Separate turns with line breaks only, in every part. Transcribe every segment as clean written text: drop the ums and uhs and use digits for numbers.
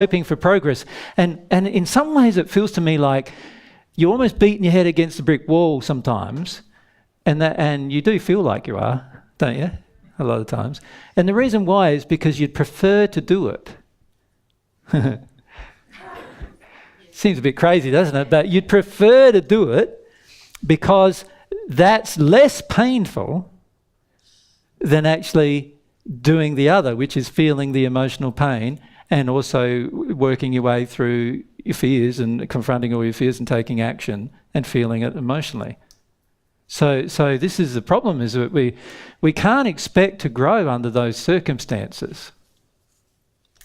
hoping for progress. And in some ways it feels to me like you're almost beating your head against a brick wall sometimes, and you do feel like you are, don't you? A lot of times. And the reason why is because you'd prefer to do it. Seems a bit crazy, doesn't it? But you'd prefer to do it because that's less painful than actually doing the other, which is feeling the emotional pain and also working your way through your fears and confronting all your fears and taking action and feeling it emotionally. So this is the problem, is that we can't expect to grow under those circumstances.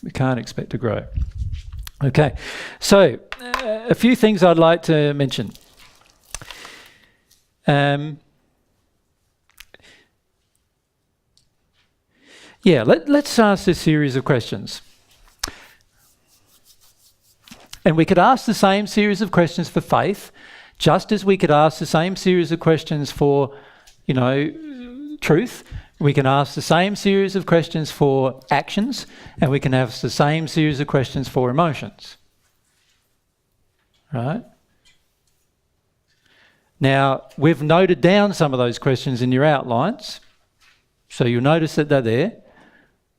We can't expect to grow. Okay, so a few things I'd like to mention. Let's ask this series of questions. And we could ask the same series of questions for faith, just as we could ask the same series of questions for, truth. We can ask the same series of questions for actions, and we can ask the same series of questions for emotions. Right? Now, we've noted down some of those questions in your outlines, so you'll notice that they're there.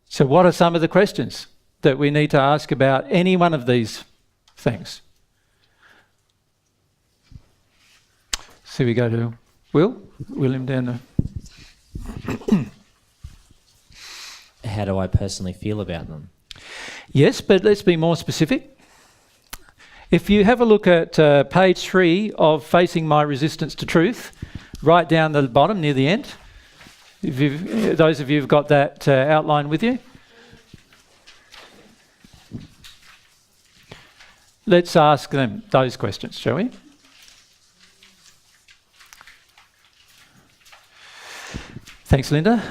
So what are some of the questions that we need to ask about any one of these things? So we go to William down there.
How do I personally feel about them?
Yes, but let's be more specific. If you have a look at page 3 of Facing My Resistance to Truth, right down the bottom near the end, those of you who've got that outline with you. Let's ask them those questions, shall we? Thanks, Linda.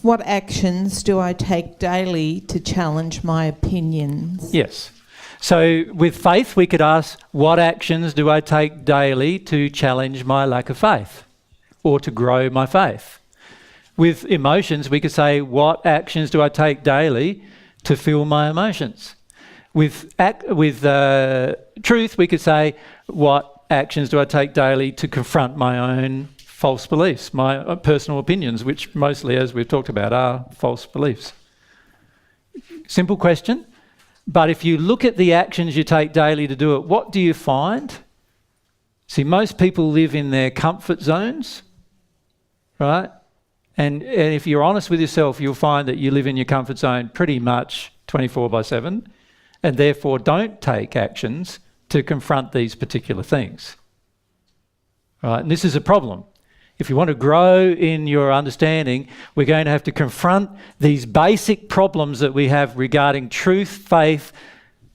What actions do I take daily to challenge my opinions?
Yes. So with faith, we could ask, what actions do I take daily to challenge my lack of faith or to grow my faith? With emotions, we could say, what actions do I take daily to feel my emotions? With truth, we could say, what actions do I take daily to confront my own false beliefs, my personal opinions, which mostly, as we've talked about, are false beliefs? Simple question. But if you look at the actions you take daily to do it, what do you find? See, most people live in their comfort zones, right? And if you're honest with yourself, you'll find that you live in your comfort zone pretty much 24/7, and therefore don't take actions to confront these particular things. Right? And this is a problem. If you want to grow in your understanding, we're going to have to confront these basic problems that we have regarding truth, faith,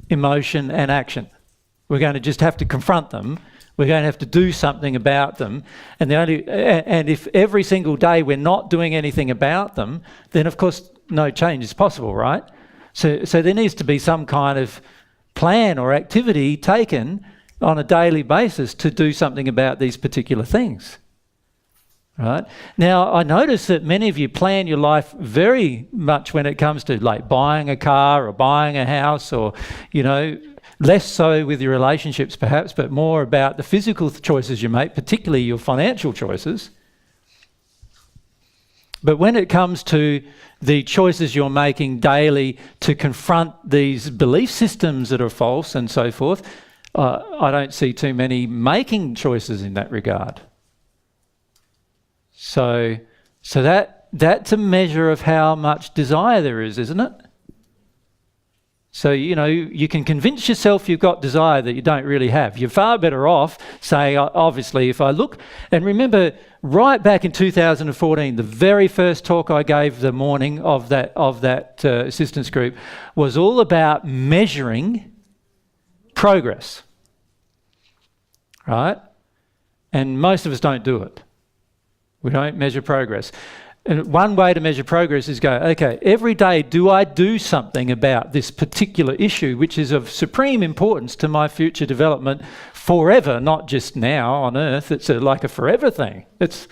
emotion, and action. We're going to just have to confront them. We're going to have to do something about them. And if every single day we're not doing anything about them, then of course no change is possible, right? So there needs to be some kind of plan or activity taken on a daily basis to do something about these particular things. Right? Now, I notice that many of you plan your life very much when it comes to like buying a car or buying a house, or, less so with your relationships perhaps, but more about the physical choices you make, particularly your financial choices. But when it comes to the choices you're making daily to confront these belief systems that are false and so forth, I don't see too many making choices in that regard. So that's a measure of how much desire there is, isn't it? So, you can convince yourself you've got desire that you don't really have. You're far better off saying, obviously, if I look, and remember, right back in 2014, the very first talk I gave the morning of that assistance group was all about measuring progress, right? And most of us don't do it. We don't measure progress. And one way to measure progress is go, okay, every day do I do something about this particular issue, which is of supreme importance to my future development forever, not just now on earth. It's like a forever thing. It's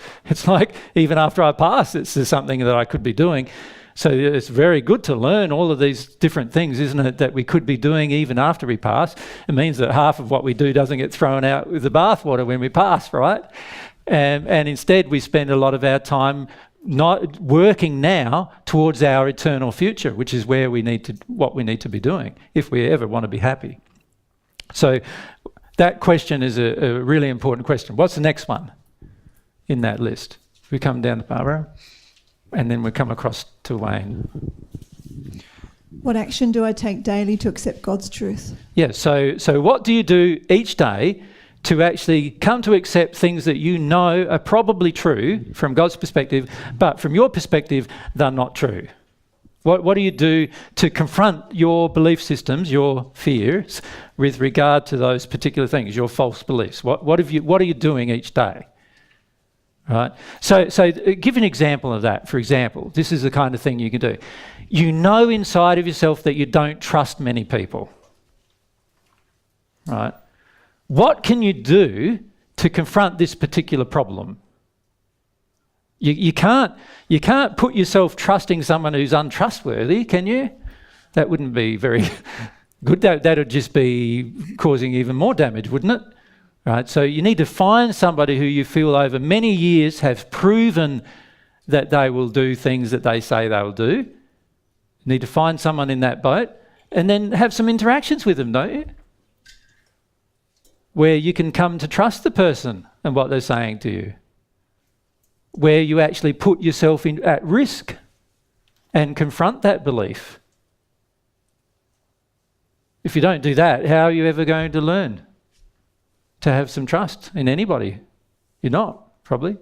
like even after I pass, it's something that I could be doing. So it's very good to learn all of these different things, isn't it, that we could be doing even after we pass. It means that half of what we do doesn't get thrown out with the bathwater when we pass, right? And instead we spend a lot of our time not working now towards our eternal future, which is where what we need to be doing if we ever want to be happy. So that question is a really important question. What's the next one in that list? We come down to Barbara, and then we come across to Wayne.
What action do I take daily to accept God's truth?
Yeah, so what do you do each day to actually come to accept things that you know are probably true from God's perspective, but from your perspective, they're not true? What do you do to confront your belief systems, your fears, with regard to those particular things, your false beliefs? What are you doing each day? Right? So give an example of that. For example, this is the kind of thing you can do. You know inside of yourself that you don't trust many people. Right? What can you do to confront this particular problem? You can't put yourself trusting someone who's untrustworthy, can you? That wouldn't be very good. That'd just be causing even more damage, wouldn't it? Right. So you need to find somebody who you feel over many years have proven that they will do things that they say they will do. You need to find someone in that boat and then have some interactions with them, don't you? Where you can come to trust the person and what they're saying to you. Where you actually put yourself at risk and confront that belief. If you don't do that, how are you ever going to learn to have some trust in anybody? You're not, probably.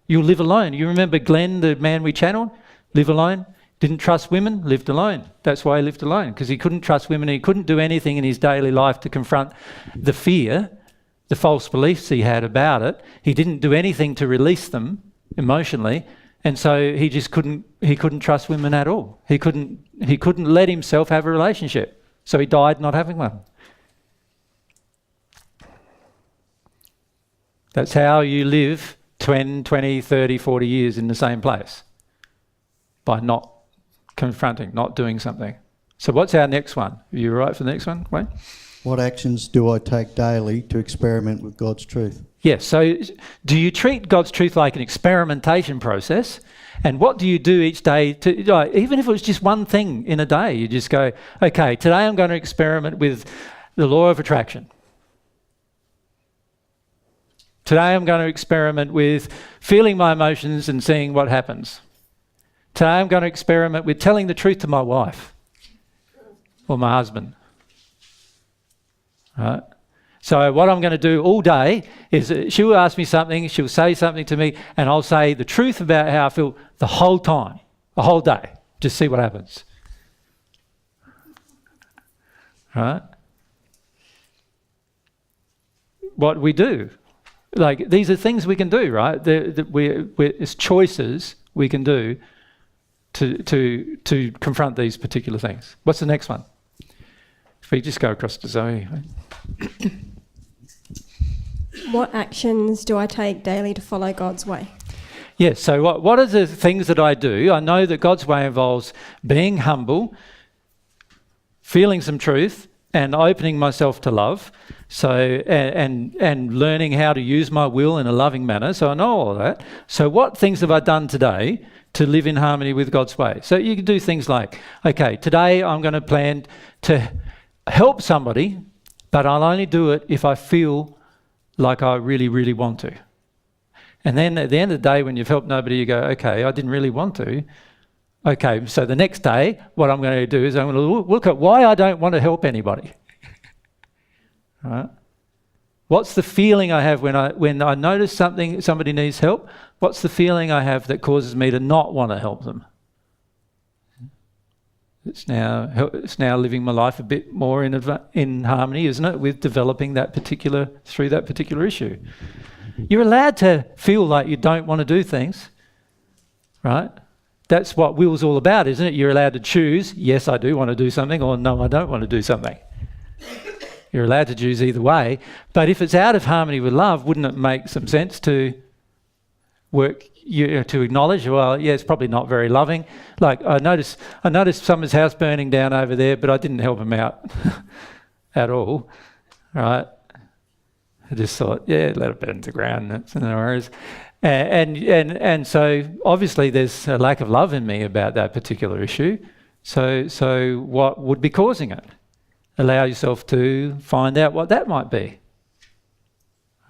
You'll live alone. You remember Glenn, the man we channeled? Live alone. Didn't trust women, lived alone. That's why he lived alone, because he couldn't trust women. He couldn't do anything in his daily life to confront the fear, the false beliefs he had about it. He didn't do anything to release them emotionally, and so he just couldn't trust women at all. He couldn't let himself have a relationship. So he died not having one. That's how you live 10, 20, 30, 40 years in the same place. By not confronting, not doing something. So what's our next one? Are you all right for the next one, Wayne?
What actions do I take daily to experiment with God's truth?
Yes, so do you treat God's truth like an experimentation process? And what do you do each day to, even if it was just one thing in a day, you just go, okay, today I'm going to experiment with the law of attraction. Today I'm going to experiment with feeling my emotions and seeing what happens. Today I'm going to experiment with telling the truth to my wife or my husband. Right? So what I'm going to do all day is she'll ask me something, she'll say something to me, and I'll say the truth about how I feel the whole time, the whole day. Just see what happens. Right? What we do. Like, these are things we can do, right? It's choices we can do to confront these particular things. What's the next one? If we just go across to Zoe.
What actions do I take daily to follow God's way?
Yes, so what are the things that I do? I know that God's way involves being humble, feeling some truth, and opening myself to love. So and learning how to use my will in a loving manner. So I know all of that. So what things have I done today to live in harmony with God's way? So you can do things like, okay, today I'm going to plan to help somebody, but I'll only do it if I feel like I really, really want to. And then at the end of the day, when you've helped nobody, you go, okay, I didn't really want to. Okay, so the next day, what I'm going to do is I'm going to look at why I don't want to help anybody. Right? What's the feeling I have when I notice somebody needs help? What's the feeling I have that causes me to not want to help them? It's now living my life a bit more in harmony, isn't it, with developing through that particular issue. You're allowed to feel like you don't want to do things, right? That's what will's all about, isn't it? You're allowed to choose, yes, I do want to do something, or no, I don't want to do something. You're allowed to choose either way. But if it's out of harmony with love, wouldn't it make some sense to work to acknowledge, well, yeah, it's probably not very loving. Like I noticed someone's house burning down over there, but I didn't help him out at all, right? I just thought, yeah, let it burn to the ground, that's no worries. And so obviously there's a lack of love in me about that particular issue. So what would be causing it? Allow yourself to find out what that might be.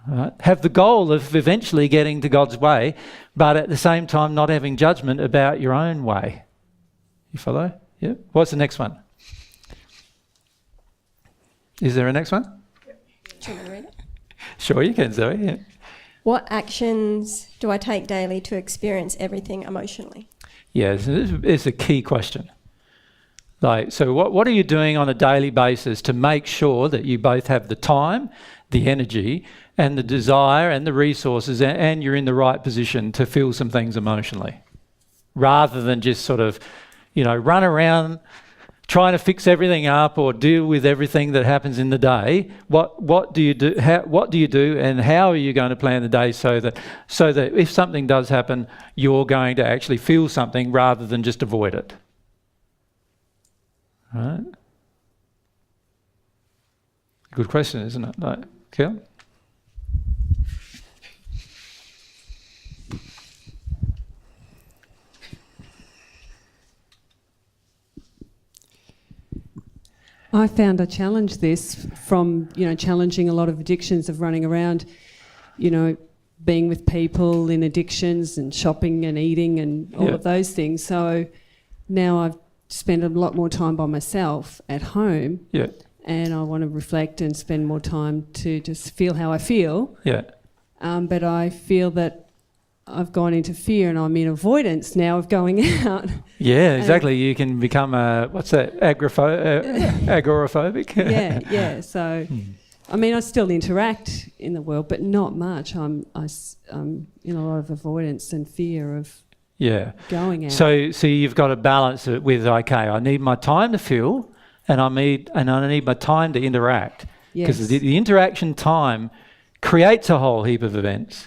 Right? Have the goal of eventually getting to God's way, but at the same time not having judgment about your own way. You follow? Yeah. What's the next one? Is there a next one?
Do you want me to read it?
Sure, you can, Zoe. Yeah.
What actions do I take daily to experience everything emotionally?
Yeah, this is a key question. Like, so what are you doing on a daily basis to make sure that you both have the time, the energy, and the desire and the resources, and you're in the right position to feel some things emotionally, rather than just sort of, run around trying to fix everything up or deal with everything that happens in the day. What do you do? What do you do, and how are you going to plan the day so that if something does happen, you're going to actually feel something rather than just avoid it? Right? Good question, isn't it? Like, Kel?
I found I challenged this from, challenging a lot of addictions of running around, being with people in addictions and shopping and eating and all of those things. So now I've spent a lot more time by myself at home.
Yeah.
And I want to reflect and spend more time to just feel how I feel.
Yeah.
But I feel that I've gone into fear and I'm in avoidance now of going out.
Yeah, exactly. You can become agoraphobic.
Yeah. So, I mean, I still interact in the world, but not much. I'm in a lot of avoidance and fear of going out.
So you've got to balance it with, okay, I need my time to feel, and I need my time to interact. Because the interaction time creates a whole heap of events,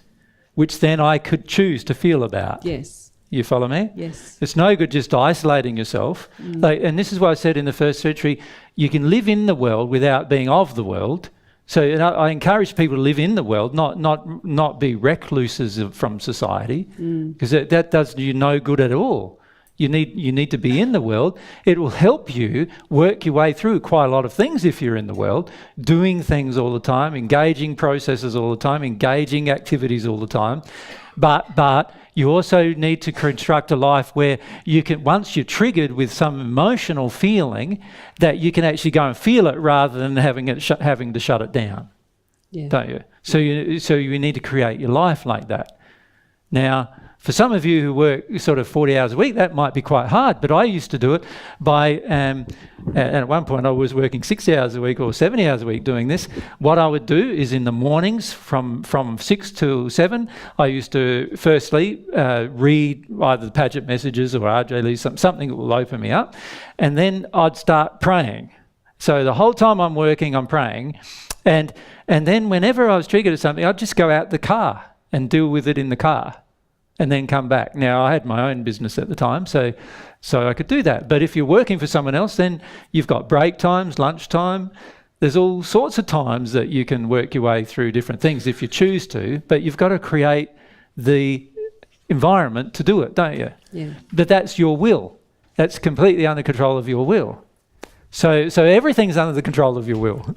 which then I could choose to feel about.
Yes.
You follow me?
Yes.
It's no good just isolating yourself. And this is why I said in the first century, you can live in the world without being of the world. So I encourage people to live in the world, not be recluses from society, because that does you no good at all. You need to be in the world. It will help you work your way through quite a lot of things if you're in the world, doing things all the time, engaging processes all the time, engaging activities all the time. But you also need to construct a life where you can, once you're triggered with some emotional feeling, that you can actually go and feel it rather than having to shut it down. Yeah. Don't you? So you need to create your life like that. Now, for some of you who work sort of 40 hours a week, that might be quite hard, but I used to do it by, and at one point I was working 60 hours a week or 70 hours a week doing this. What I would do is in the mornings from 6 till 7, I used to firstly read either the Paget messages or RJ Lee's, something that will open me up, and then I'd start praying. So the whole time I'm working, I'm praying, and then whenever I was triggered at something, I'd just go out the car and deal with it in the car, and then come back. Now, I had my own business at the time, so I could do that. But if you're working for someone else, then you've got break times, lunch time. There's all sorts of times that you can work your way through different things if you choose to, but you've got to create the environment to do it, don't you?
Yeah.
But that's your will. That's completely under control of your will. So everything's under the control of your will.